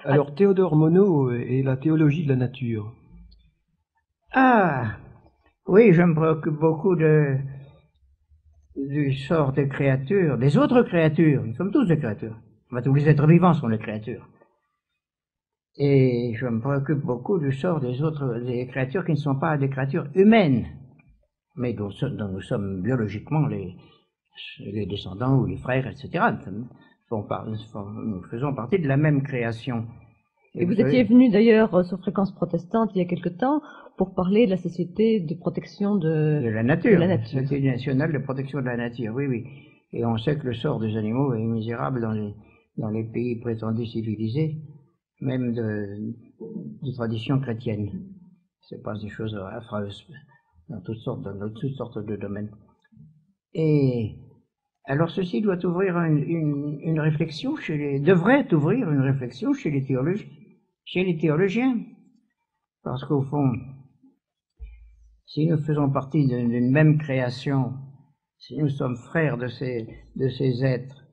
Alors, Théodore Monod et la théologie de la nature. Ah, oui, je me préoccupe beaucoup du sort des créatures, des autres créatures. Nous sommes tous des créatures. Enfin, tous les êtres vivants sont des créatures. Et je me préoccupe beaucoup du sort des créatures qui ne sont pas des créatures humaines, mais dont nous sommes biologiquement les descendants ou les frères, etc. Nous faisons partie de la même création. Et vous étiez venu d'ailleurs sur Fréquence Protestante il y a quelque temps pour parler de la Société de protection de la nature. La Société nationale de protection de la nature, oui, oui. Et on sait que le sort des animaux est misérable dans les pays prétendus civilisés, même de tradition chrétienne. C'est pas des choses affreuses dans toutes sortes de domaines. Et alors ceci doit ouvrir une réflexion devrait ouvrir une réflexion chez les théologiens. Parce qu'au fond, si nous faisons partie d'une même création, si nous sommes frères de ces êtres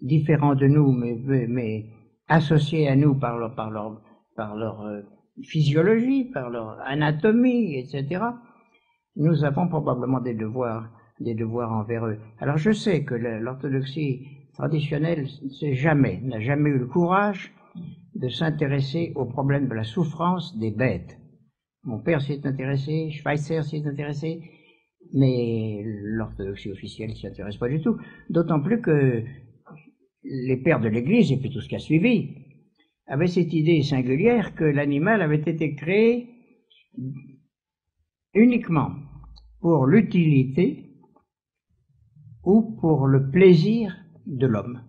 différents de nous, mais associés à nous par leur physiologie, par leur anatomie, etc., nous avons probablement des devoirs envers eux. Alors je sais que l'orthodoxie traditionnelle n'a jamais eu le courage de s'intéresser au problème de la souffrance des bêtes. Mon père s'y est intéressé, Schweitzer s'y est intéressé, mais l'orthodoxie officielle s'y intéresse pas du tout. D'autant plus que les pères de l'Église, et puis tout ce qui a suivi, avaient cette idée singulière que l'animal avait été créé uniquement pour l'utilité ou pour le plaisir de l'homme.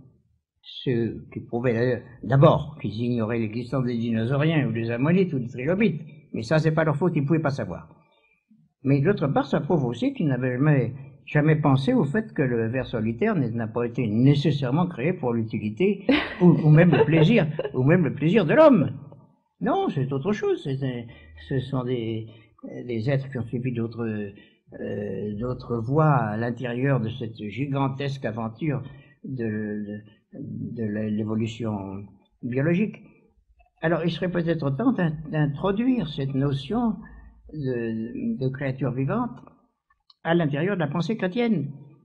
Ce qui prouvait d'ailleurs, d'abord, qu'ils ignoraient l'existence des dinosauriens ou des ammonites ou des trilobites, mais ça c'est pas leur faute, ils ne pouvaient pas savoir. Mais d'autre part, ça prouve aussi qu'ils n'avaient jamais pensé au fait que le ver solitaire n'a pas été nécessairement créé pour l'utilité ou même le plaisir de l'homme. Non, c'est autre chose. Ce sont des êtres qui ont suivi d'autres voies à l'intérieur de cette gigantesque aventure de l'évolution biologique. Alors, il serait peut-être temps d'introduire cette notion de créature vivante à l'intérieur de la pensée chrétienne.